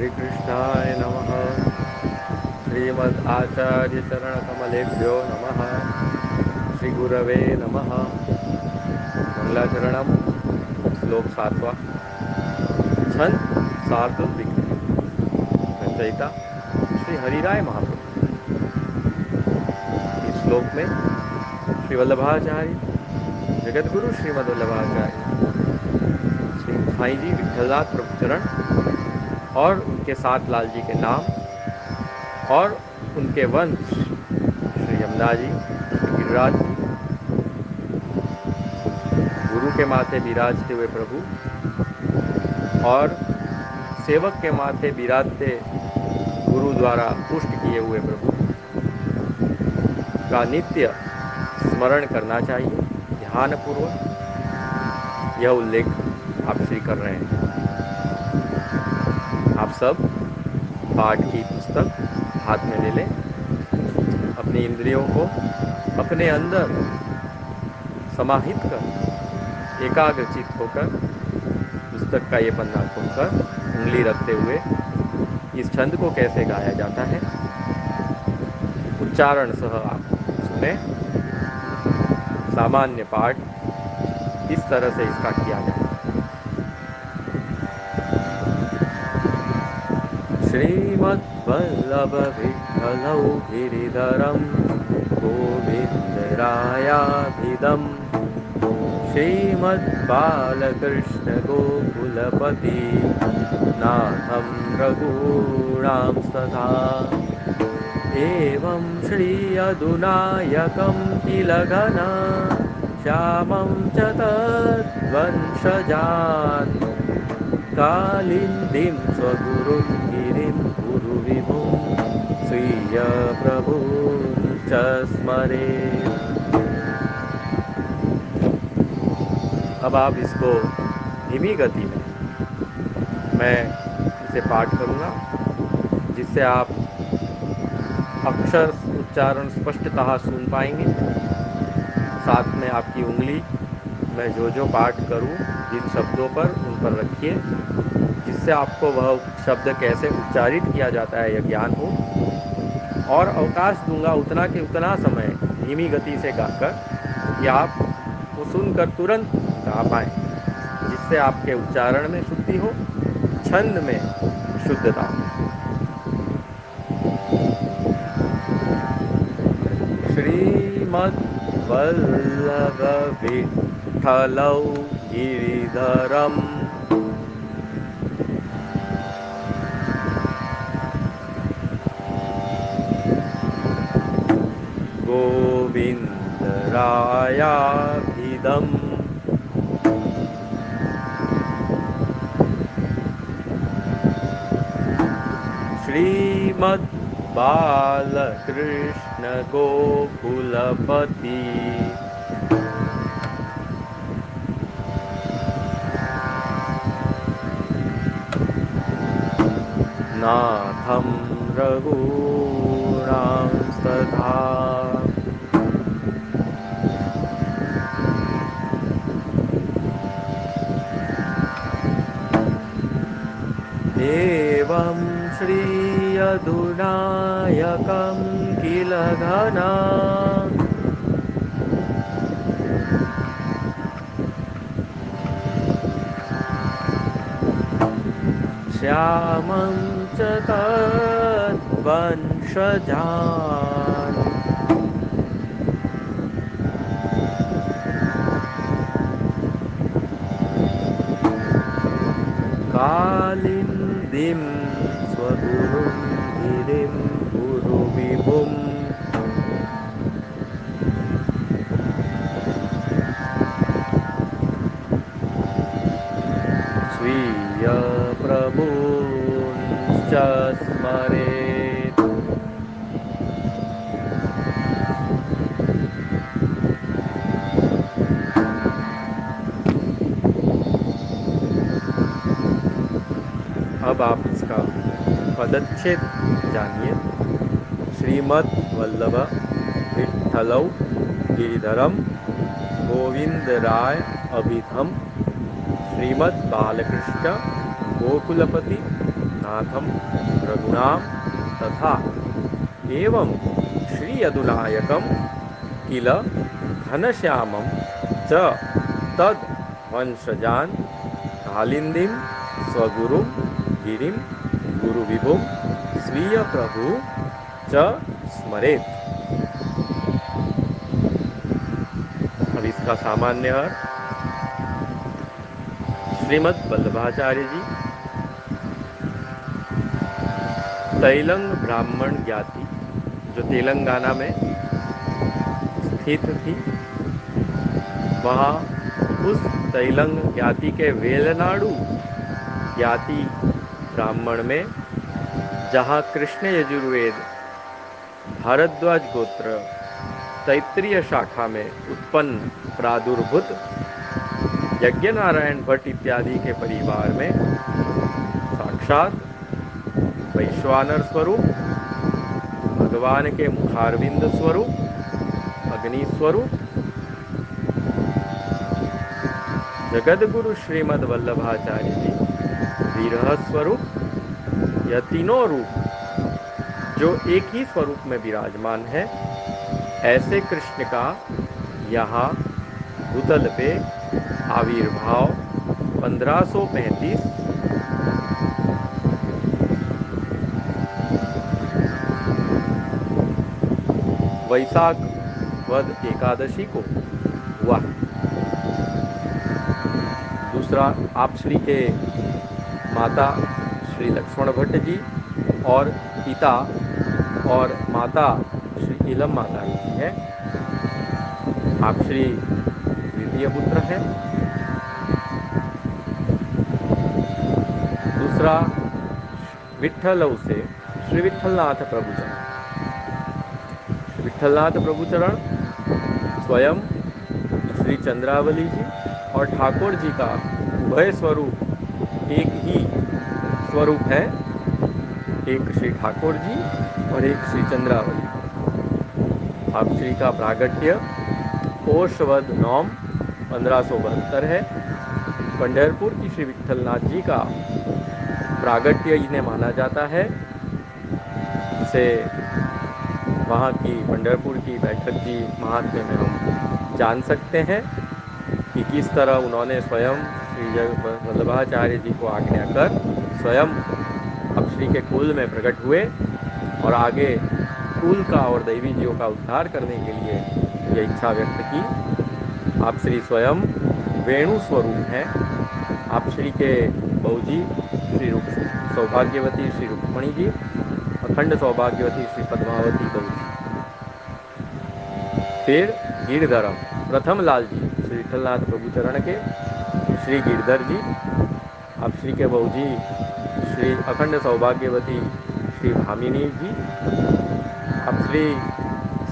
श्रीकृष्णाय नमः। श्रीमद् आचार्य चरण कमलेभ्यो नमः। श्री गुरवे नमः। मंगलाचरणम। श्लोक 7वां। छंद शार्दुल विग्रह। रचयिता श्री हरिराय महाप्रभु। इस श्लोक में श्री वल्लभाचार्य जगतगुरु श्रीमद् वल्लभाचार्य श्री साईं जी विठलनाथ प्रभुचरण और उनके साथ लाल जी के नाम और उनके वंश श्री यमुना जी, श्री गिरिराज जी, गुरु के माथे विराजते हुए प्रभु और सेवक के माथे विराजते गुरु द्वारा पुष्ट किए हुए प्रभु का नित्य स्मरण करना चाहिए। ध्यानपूर्वक यह उल्लेख आप श्री कर रहे हैं। आप सब पाठ की पुस्तक हाथ में ले लें। अपनी इंद्रियों को अपने अंदर समाहित कर एकाग्रचित होकर पुस्तक का ये पन्ना खोलकर उंगली रखते हुए इस छंद को कैसे गाया जाता है उच्चारण सह आप सुने। सामान्य पाठ इस तरह से इसका किया जाता है। श्रीमद्वल्लभ विठ्ठलौ गिरिधरं गोविन्दरायाभिधं श्रीमद्बालकृष्ण गोकुलपति नाथं रघूणां सदा। एवं श्री अधुनायकं किल घना श्यामं च तद्वंशजान् कालिन्दीं स्वगुरुं गिरिं गुरुविभुं स्वीय प्रभुं च स्मरेत्। अब आप इसको धीमी गति में मैं इसे पाठ करूँगा जिससे आप अक्षर उच्चारण स्पष्टतः सुन पाएंगे। साथ में आपकी उंगली मैं जो पाठ करूं जिन शब्दों पर उन पर रखिए जिससे आपको वह शब्द कैसे उच्चारित किया जाता है यह ज्ञान हो। और अवकाश दूंगा उतना के उतना समय धीमी गति से गाकर कि आप वो सुनकर तुरंत गा पाएँ, जिससे आपके उच्चारण में शुद्धि हो, छंद में शुद्धता हो। श्रीमद्वल्लभ विठ्ठलौ गिरिधरं गोविन्दरायाभिधं श्रीमद्बालकृष्ण गोकुलपति नाथं रघूणां सदा। एवं श्री अधुनायकं किल घना श्यामं च तद्वंशजान् कालिन्दीं स्वगुरुं गिरिं गुरुविभुं स्वीय प्रभुं च स्मरेत्। अब आप इसका पदच्छेद जानिए। श्रीमद्वल्लभ विठ्ठलौ गिरिधरं गोविन्दराय अभिधं श्रीमद्बालकृष्ण गोकुलपति नाथम रघुनाम तथा एवं श्री यदुनायकम किल घनश्यामम च तद वंशजान कालिंदीम स्वगुरुम गिरिम गुरुविभुम स्वीय प्रभु च स्मरेत। अब इसका सामान्य अर्थ। श्रीमद् वल्लभाचार्य जी तैलंग ब्राह्मण ज्ञाति जो तेलंगाना में स्थित थी, वहाँ उस तैलंग ज्ञाति के वेलनाडु ज्ञाति ब्राह्मण में, जहाँ कृष्ण यजुर्वेद भारद्वाज गोत्र तैत्रीय शाखा में उत्पन्न प्रादुर्भूत यज्ञनारायण भट्ट इत्यादि के परिवार में साक्षात वैश्वानर स्वरूप, भगवान के मुखारविंद स्वरूप, अग्नि स्वरूप, जगद्गुरु श्रीमद् वल्लभाचार्य जी विरह स्वरूप, यह तीनों रूप जो एक ही स्वरूप में विराजमान है, ऐसे कृष्ण का यहाँ भूतल पे आविर्भाव 1535 वैशाख वद एकादशी को हुआ। दूसरा, आप श्री के माता श्री लक्ष्मण भट्ट जी और पिता और माता श्री इलम माता जी है। आप श्री द्वितीय पुत्र हैं। दूसरा, विट्ठल से श्री विट्ठलनाथ प्रभुचरण। विट्ठलनाथ प्रभुचरण स्वयं श्री चंद्रावली जी और ठाकुर जी का उभय स्वरूप एक ही स्वरूप है, एक श्री ठाकुर जी और एक श्री चंद्रावली। आप श्री का प्रागट्य पोषवद नौम 1572 है। पंढरपुर की श्री विट्ठलनाथ जी का प्रागट्य इन्हें माना जाता है। इसे वहाँ की पंढरपुर की बैठक की महात्म्य में हम जान सकते हैं कि किस तरह उन्होंने स्वयं श्री वल्लभाचार्य जी को आज्ञा कर स्वयं अब श्री के कुल में प्रकट हुए और आगे कुल का और दैवी जीवों का उद्धार करने के लिए यह इच्छा व्यक्त की। आप श्री स्वयं वेणु स्वरूप हैं। आप श्री के बहूजी श्री सौभाग्यवती श्री रुक्मणी जी, अखंड सौभाग्यवती श्री पद्मावती बहूजी। फिर गिरधरम प्रथम लाल जी श्री विट्ठलनाथ प्रभुचरण के श्री गिरधर जी, आप श्री के बहूजी श्री अखंड सौभाग्यवती श्री भामिनी जी। अब श्री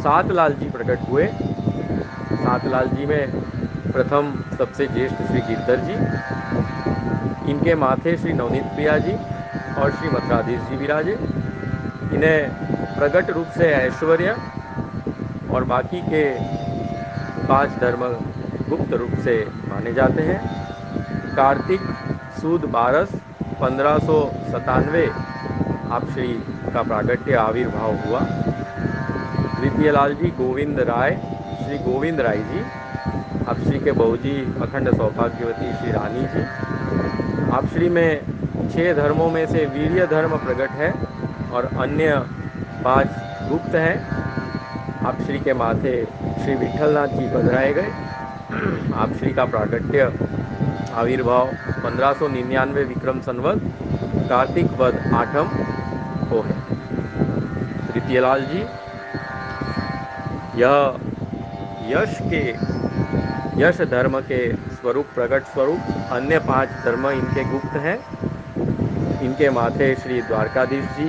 सात लाल जी प्रकट हुए। सात लाल जी में प्रथम सबसे ज्येष्ठ श्री गिरधर जी, इनके माथे श्री नवनीत प्रिया जी और श्री मथुराधीश जी विराजे। इन्हें प्रकट रूप से ऐश्वर्य और बाकी के 5 धर्म गुप्त रूप से माने जाते हैं। कार्तिक सुद 12 1597 आप श्री का प्रागट्य आविर्भाव हुआ। द्वितीय लाल जी गोविंद राय श्री गोविंद राय जी, आप श्री के बहूजी अखंड सौभाग्यवती श्री रानी जी। आप श्री में 6 धर्मों में से वीर्य धर्म प्रकट है और अन्य 5 गुप्त हैं। आप श्री के माथे श्री विट्ठलनाथ जी बधराए गए। आप श्री का प्रागट्य आविर्भाव 1599 विक्रम संवत कार्तिक वद 8 को है। तृतीय लाल जी यह यश धर्म के स्वरूप प्रकट स्वरूप, अन्य 5 धर्म इनके गुप्त हैं। इनके माथे श्री द्वारकाधीश जी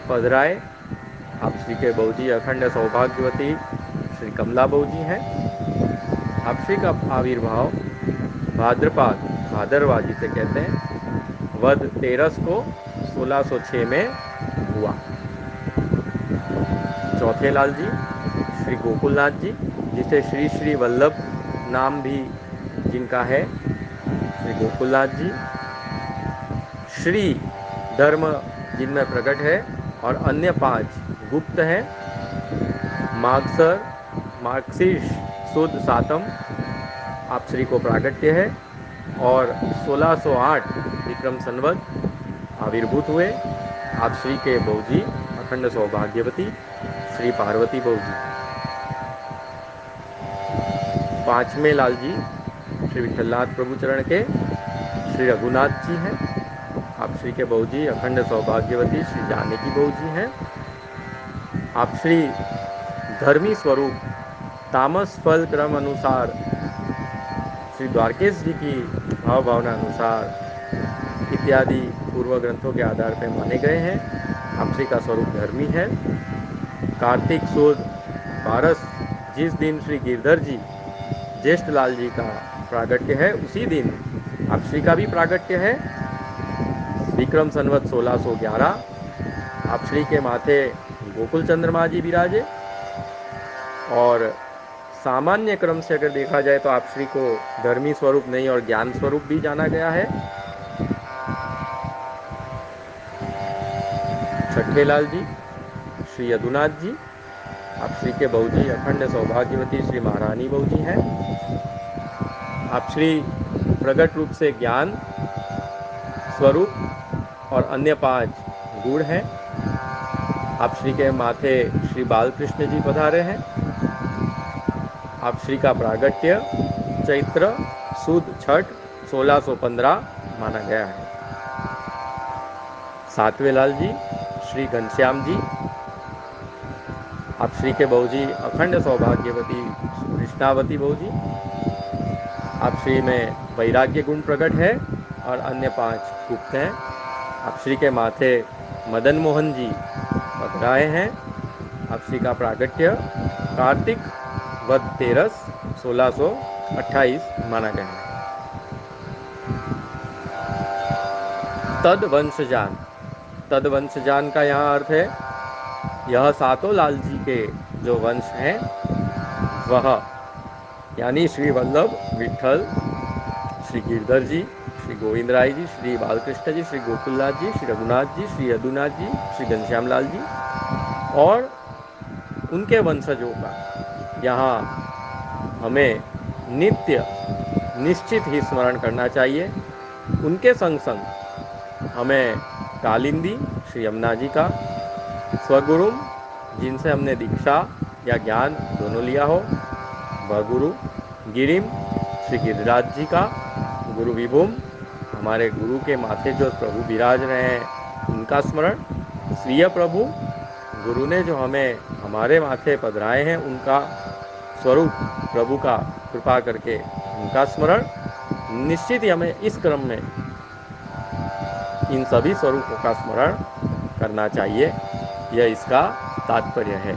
पधराए। आप श्री के बहूजी अखंड सौभाग्यवती श्री कमला बहूजी हैं। आप श्री का आविर्भाव भादरवा जिसे कहते हैं वद 13 को 1606 में हुआ। चौथे लाल जी श्री गोकुलनाथ जी, जिसे श्री श्री वल्लभ नाम भी जिनका है, श्री गोकुलनाथ जी। श्री धर्म जिनमें प्रकट है और अन्य 5 गुप्त हैं। मार्गशीर्ष सुद सातम आप श्री को प्रागट्य है और 1608 विक्रम संवत आविर्भूत हुए आप श्री के बहूजी अखंड सौभाग्यवती श्री पार्वती बहूजी। 5वें लाल जी श्री विठलनाथ प्रभु चरण के श्री रघुनाथ जी हैं। आप श्री के बहूजी अखंड सौभाग्यवती श्री जानकी बहूजी हैं। आप श्री धर्मी स्वरूप तामस फल क्रम अनुसार श्री द्वारकेश जी की भाव भावना अनुसार इत्यादि पूर्व ग्रंथों के आधार पर माने गए हैं। आप श्री का स्वरूप धर्मी है। कार्तिक सुद 12 जिस दिन श्री गिरधर जी ज्येष्ठ लाल जी का प्रागट्य है उसी दिन आप श्री का भी प्रागट्य है। विक्रम संवत 1611 आप श्री के माथे गोकुल चंद्रमा जी विराजे और सामान्य क्रम से अगर देखा जाए तो आप श्री को धर्मी स्वरूप नहीं और ज्ञान स्वरूप भी जाना गया है। छठे लाल जी श्री यदुनाथ जी आप श्री के बहूजी अखंड सौभाग्यवती श्री महारानी बहूजी हैं। आप श्री प्रकट रूप से ज्ञान स्वरूप और अन्य 5 गुण हैं। आप श्री के माथे श्री बालकृष्ण जी पधारे हैं। आप श्री का प्रागट्य चैत्र सुद छठ 1615 माना गया है। 7वें लाल जी श्री घनश्याम जी आप श्री के बहूजी अखंड सौभाग्यवती कृष्णावती बहूजी। आप श्री में वैराग्य गुण प्रकट है और अन्य 5 गुप्त हैं। आप श्री के माथे मदन मोहन जी पधराए हैं। आप श्री का प्रागट्य कार्तिक वद 13 1628 माना गया है। तदवंशजान का यहाँ अर्थ है यह 7 लाल जी के जो वंश हैं वह यानी श्री वल्लभ विठल श्री गिरधर जी श्री गोविंद राय जी श्री बालकृष्ण जी श्री गोकुलनाथ जी श्री रघुनाथ जी श्री यदुनाथ जी श्री घनश्याम लाल जी और उनके वंशजों का यहाँ हमें नित्य निश्चित ही स्मरण करना चाहिए। उनके संग संग हमें कालिंदी श्री यमुना जी का, स्वगुरु जिनसे हमने दीक्षा या ज्ञान दोनों लिया हो वह गुरु, गिरिम श्री गिरिराज जी का, गुरु विभूम हमारे गुरु के माथे जो प्रभु विराज रहे हैं उनका स्मरण, श्रीय प्रभु गुरु ने जो हमें हमारे माथे पधराए हैं उनका स्वरूप प्रभु का कृपा करके उनका स्मरण। निश्चित ही हमें इस क्रम में इन सभी स्वरूपों का स्मरण करना चाहिए। यह इसका तात्पर्य है।